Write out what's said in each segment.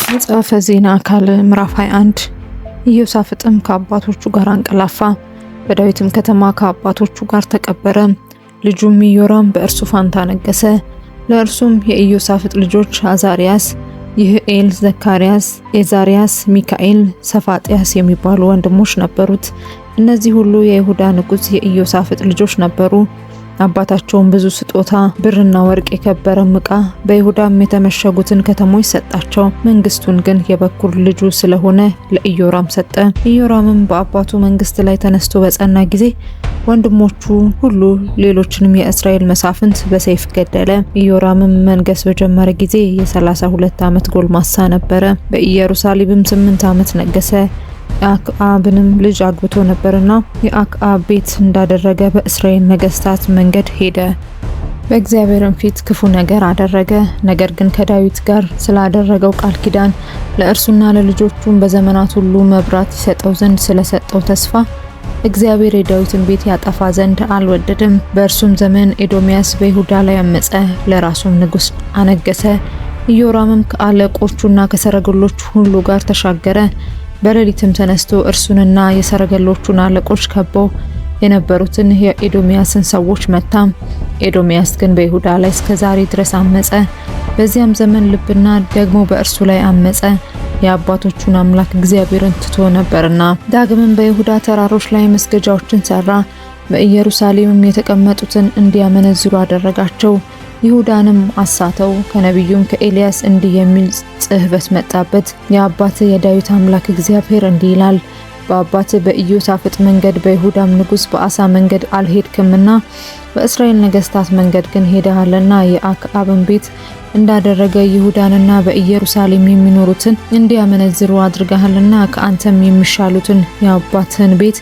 መጽሐፈ ዜና አካል ምዕራፍ 21 ኢዮሳፍጥም ከአባቶቹ ጋር አንቀላፋ፣ በዳዊትም ከተማ ከአባቶቹ ጋር ተቀበረ። ልጁም ኢዮራም በእርሱ ፋንታ ነገሰ። ለእርሱም የኢዮሳፍጥ ልጆች አዛሪያስ፣ ይህኤል፣ ዘካርያስ፣ ኤዛሪያስ፣ ሚካኤል፣ ሰፋጥያስ የሚባሉ ወንድሞች ነበሩት። እነዚህ ሁሉ የይሁዳ ንጉሥ የኢዮሳፍጥ ልጆች ነበሩ። አባታቸውም ብዙ ስጦታ፣ ብርና ወርቅ፣ የከበረም ዕቃ፣ በይሁዳም የተመሸጉትን ከተሞች ሰጣቸው። መንግስቱን ግን የበኩር ልጁ ስለሆነ ለኢዮራም ሰጠ። ኢዮራምም በአባቱ መንግስት ላይ ተነስቶ በጸና ጊዜ ወንድሞቹ ሁሉ ሌሎችንም የእስራኤል መሳፍንት በሰይፍ ገደለ። ኢዮራምም መንገስ በጀመረ ጊዜ የ32 ዓመት ጎልማሳ ነበረ። በኢየሩሳሌምም 8 ዓመት ነገሰ። የአክዓብንም ልጅ አግብቶ ነበርና የአክዓብ ቤት እንዳደረገ በእስራኤል ነገስታት መንገድ ሄደ። በእግዚአብሔርም ፊት ክፉ ነገር አደረገ። ነገር ግን ከዳዊት ጋር ስላደረገው ቃል ኪዳን ለእርሱና ለልጆቹም በዘመናት ሁሉ መብራት ይሰጠው ዘንድ ስለሰጠው ተስፋ እግዚአብሔር የዳዊትን ቤት ያጠፋ ዘንድ አልወደደም። በእርሱም ዘመን ኤዶምያስ በይሁዳ ላይ አመፀ፣ ለራሱም ንጉስ አነገሰ። ኢዮራምም ከአለቆቹና ከሰረገሎቹ ሁሉ ጋር ተሻገረ። በሌሊትም ተነስቶ እርሱንና የሰረገሎቹን አለቆች ከበው የነበሩትን የኤዶምያስን ሰዎች መታ። ኤዶምያስ ግን በይሁዳ ላይ እስከዛሬ ድረስ አመፀ። በዚያም ዘመን ልብና ደግሞ በእርሱ ላይ አመፀ፣ የአባቶቹን አምላክ እግዚአብሔርን ትቶ ነበርና። ዳግምም በይሁዳ ተራሮች ላይ መስገጃዎችን ሰራ። በኢየሩሳሌምም የተቀመጡትን እንዲያመነዝሩ አደረጋቸው። ይሁዳንም አሳተው። ከነቢዩም ከኤልያስ እንዲህ የሚል ጽሕፈት መጣበት። የአባት የዳዊት አምላክ እግዚአብሔር እንዲህ ይላል፣ በአባት በኢዮሳፍጥ መንገድ በይሁዳም ንጉስ በአሳ መንገድ አልሄድክምና በእስራኤል ነገስታት መንገድ ግን ሄደሃልና የአክዓብን ቤት እንዳደረገ ይሁዳንና በኢየሩሳሌም የሚኖሩትን እንዲያመነዝሩ አድርገሃልና ከአንተም የሚሻሉትን የአባትህን ቤት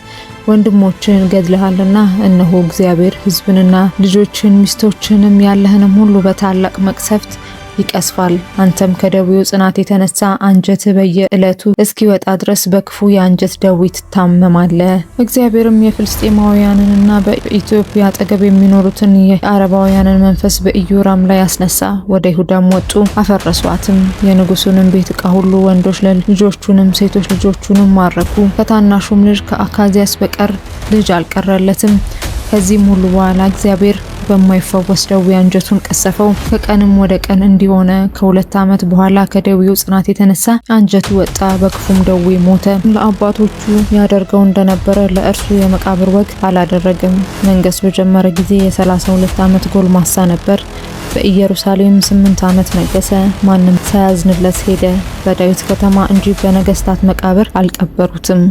ወንድሞችን ገድለሃልና እነሆ እግዚአብሔር ሕዝብንና ልጆችን ሚስቶችንም ያለህንም ሁሉ በታላቅ መቅሰፍት ይቀስፋል። አንተም ከደዌው ጽናት የተነሳ አንጀት በየዕለቱ እስኪወጣ ድረስ በክፉ የአንጀት ደዌ ትታመማለህ። እግዚአብሔርም የፍልስጤማውያንንና በኢትዮጵያ አጠገብ የሚኖሩትን የአረባውያንን መንፈስ በኢዮራም ላይ አስነሳ። ወደ ይሁዳም ወጡ፣ አፈረሷትም። የንጉሱንም ቤት ዕቃ ሁሉ፣ ወንዶች ልጆቹንም ሴቶች ልጆቹንም ማረኩ። ከታናሹም ልጅ ከአካዚያስ በቀር ልጅ አልቀረለትም። ከዚህም ሁሉ በኋላ እግዚአብሔር በማይፈወስ ደዌ አንጀቱን ቀሰፈው። ከቀንም ወደ ቀን እንዲሆነ ከ2 ዓመት በኋላ ከደዌው ጽናት የተነሳ አንጀቱ ወጣ፣ በክፉም ደዌ ሞተ። ለአባቶቹ ያደርገው እንደነበረ ለእርሱ የመቃብር ወግ አላደረገም። መንገስ በጀመረ ጊዜ የ32 ዓመት ጎልማሳ ነበር። በኢየሩሳሌም 8 ዓመት ነገሰ። ማንም ሳያዝንለት ሄደ። በዳዊት ከተማ እንጂ በነገስታት መቃብር አልቀበሩትም።